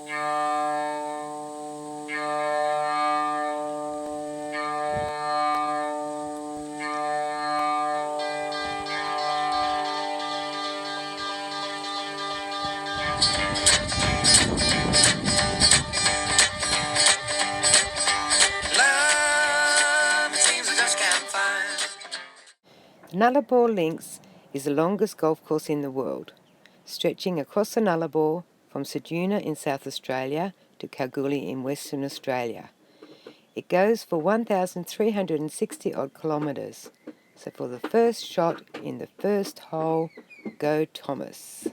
The Nullarbor Links is the longest golf course in the world, stretching across the Nullarbor from Ceduna in South Australia to Kalgoorlie in Western Australia. It goes for 1,360 odd kilometres. So for the first shot in the first hole, go Thomas.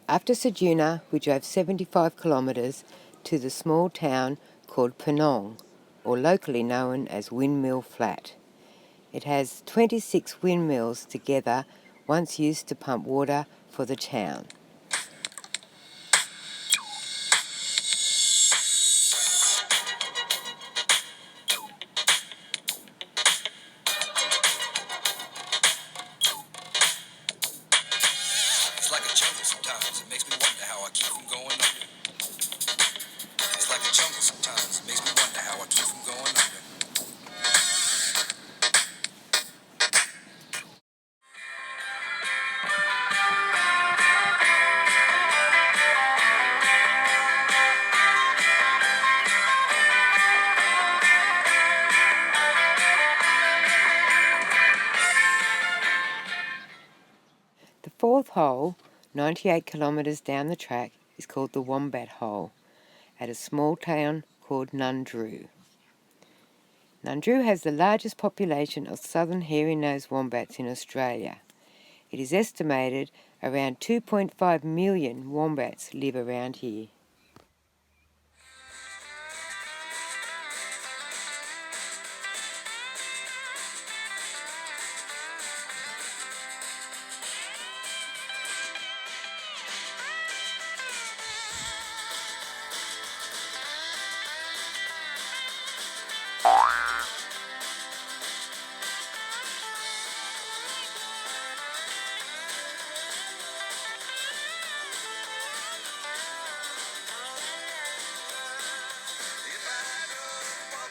After Ceduna, we drove 75 kilometres to the small town called Penong, or locally known as Windmill Flat. It has 26 windmills together, once used to pump water for the town. It's like a jungle sometimes. It makes me wonder how I keep from going under. It's like a jungle sometimes. It makes me wonder how I keep from going under. The fourth hole, 98 kilometres down the track, is called the Wombat Hole, at a small town called Nundroo. Nundroo has the largest population of southern hairy-nosed wombats in Australia. It is estimated around 2.5 million wombats live around here.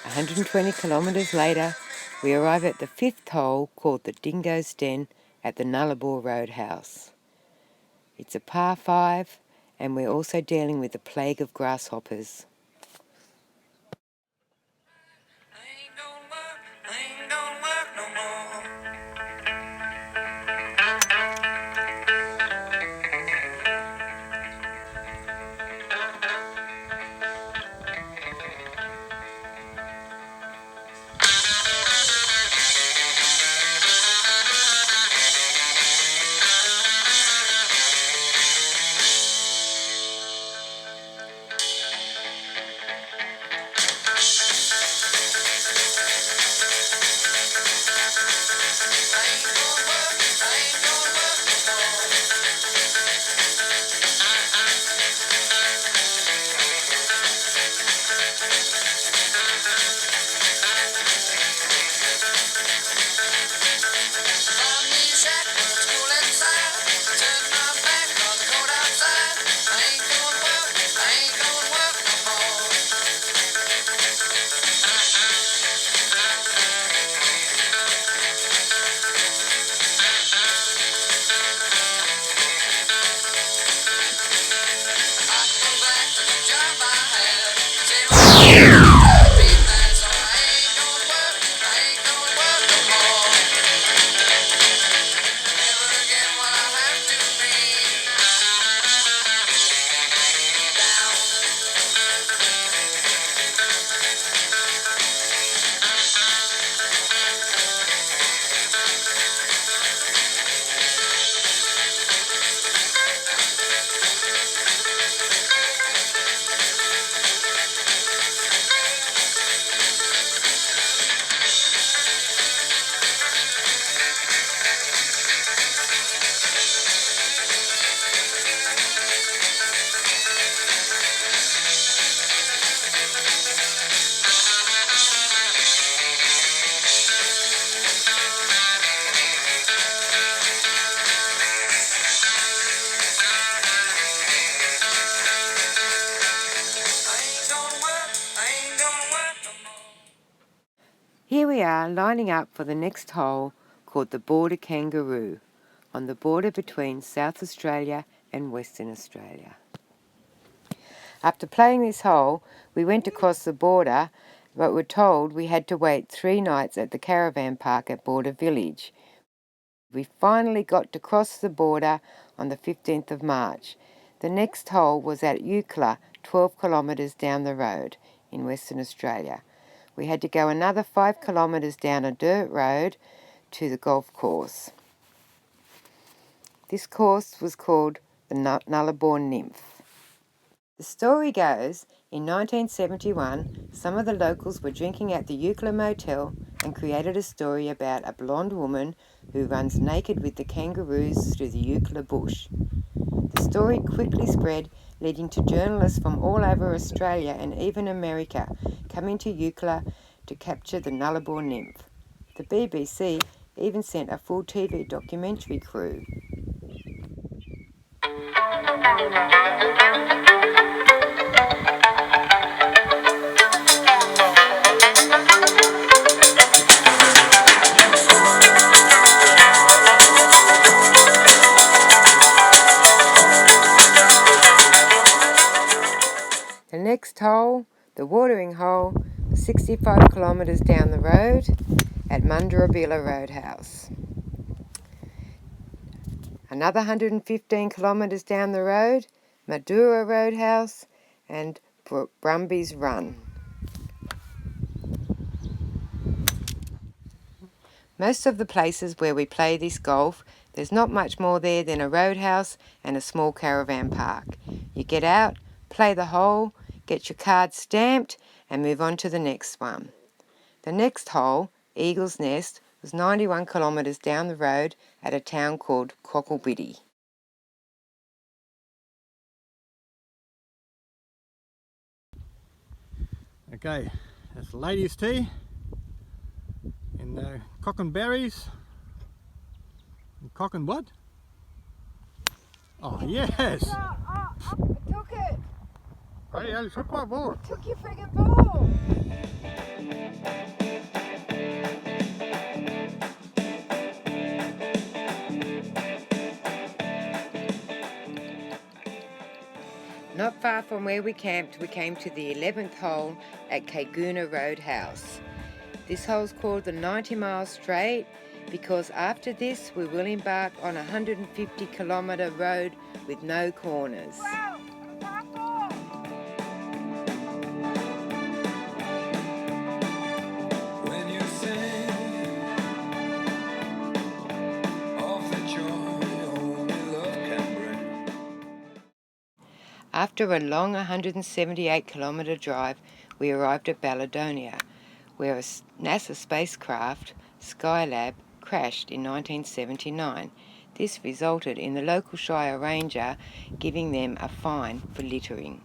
A 120 kilometres later, we arrive at the fifth hole called the Dingo's Den at the Nullabor Roadhouse. It's a par 5 and we're also dealing with the plague of grasshoppers. Here we are lining up for the next hole called the Border Kangaroo, on the border between South Australia and Western Australia. After playing this hole, we went across the border, but were told we had to wait 3 nights at the caravan park at Border Village. We finally got to cross the border on the 15th of March. The next hole was at Eucla, 12 kilometres down the road in Western Australia. We had to go another 5 kilometres down a dirt road to the golf course. This course was called the Nullarbor Nymph. The story goes, in 1971, some of the locals were drinking at the Eucla Motel and created a story about a blonde woman who runs naked with the kangaroos through the Eucla bush. The story quickly spread, leading to journalists from all over Australia and even America coming to Eucla to capture the Nullarbor nymph. The BBC even sent a full TV documentary crew. The next hole, the watering hole, was 65 kilometres down the road at Mundarabilla Roadhouse. Another 115 kilometres down the road, Madura Roadhouse and Brumby's Run. Most of the places where we play this golf, there's not much more there than a roadhouse and a small caravan park. You get out, play the hole, get your card stamped and move on to the next one. The next hole, Eagle's Nest, was 91 kilometres down the road at a town called Cocklebiddy. Okay, that's ladies' tea in cock and berries. Cock and what? Oh yes! I took it! Hey, I took my ball. Took your friggin' ball! Not far from where we camped, we came to the 11th hole at Kagoona Roadhouse. This hole's called the 90 Mile Straight because after this we will embark on a 150 kilometre road with no corners. When you sing of the joy only love can bring. After a long 178 kilometre drive, we arrived at Balladonia, where a NASA spacecraft, Skylab, crashed in 1979. This resulted in the local Shire Ranger giving them a fine for littering.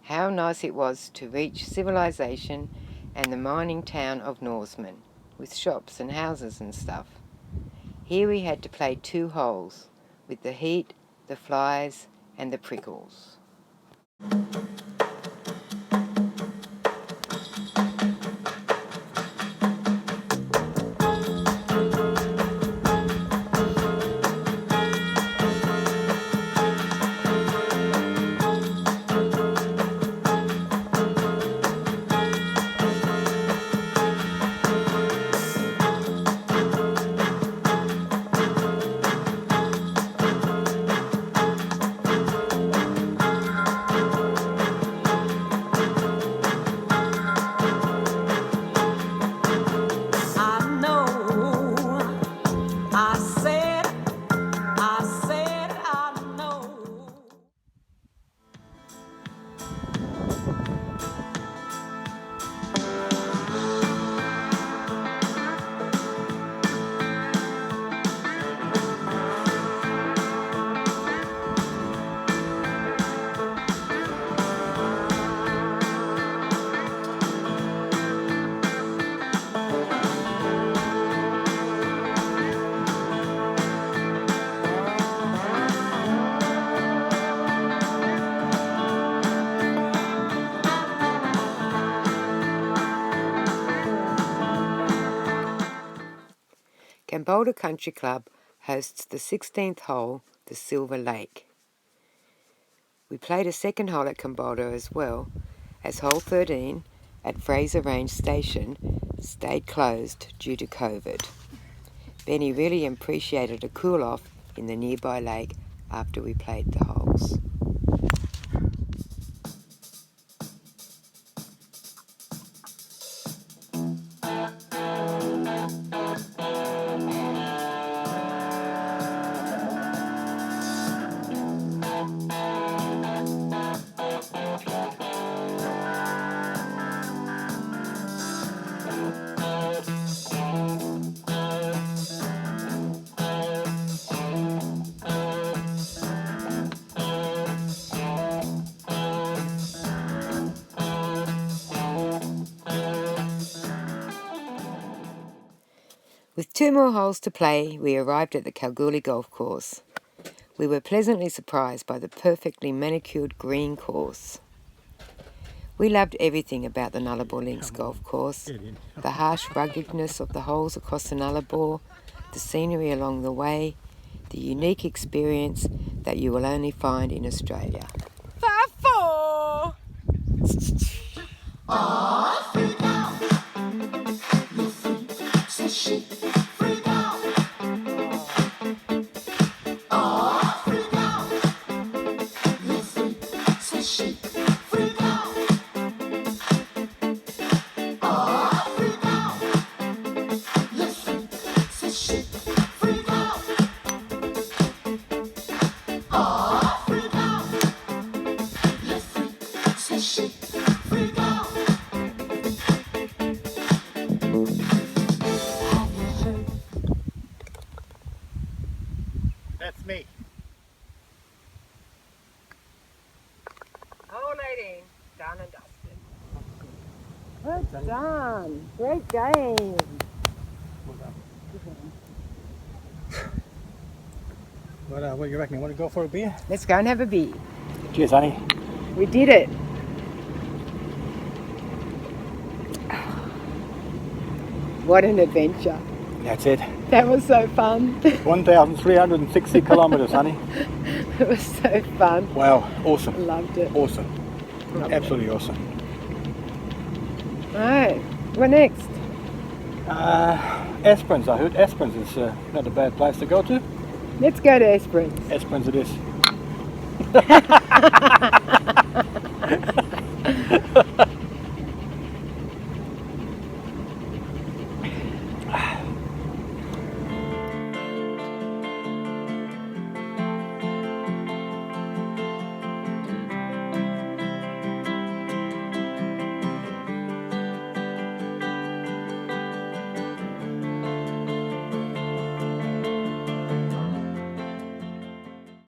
How nice it was to reach civilization and the mining town of Norseman, with shops and houses and stuff. Here we had to play 2 holes, with the heat, the flies and the prickles. Cambodia Country Club hosts the 16th hole, the Silver Lake. We played a second hole at Cambodia as well, as hole 13 at Fraser Range Station stayed closed due to COVID. Benny really appreciated a cool-off in the nearby lake after we played the holes. With 2 more holes to play, we arrived at the Kalgoorlie Golf Course. We were pleasantly surprised by the perfectly manicured green course. We loved everything about the Nullarbor Links Golf Course, the harsh ruggedness of the holes across the Nullarbor, the scenery along the way, the unique experience that you will only find in Australia. 5-4! That's me. Hole 18, done and dusted. Well done. Great game. What do you reckon? You want to go for a beer? Let's go and have a beer. Cheers, honey. We did it. What an adventure. That's it. That was so fun. 1,360 kilometers, honey. It was so fun. Wow, awesome. Loved it. Awesome. Loved Absolutely awesome. Right, what next? Esperance, I heard. Esperance is not a bad place to go to. Let's go to Esperance. Esperance it is.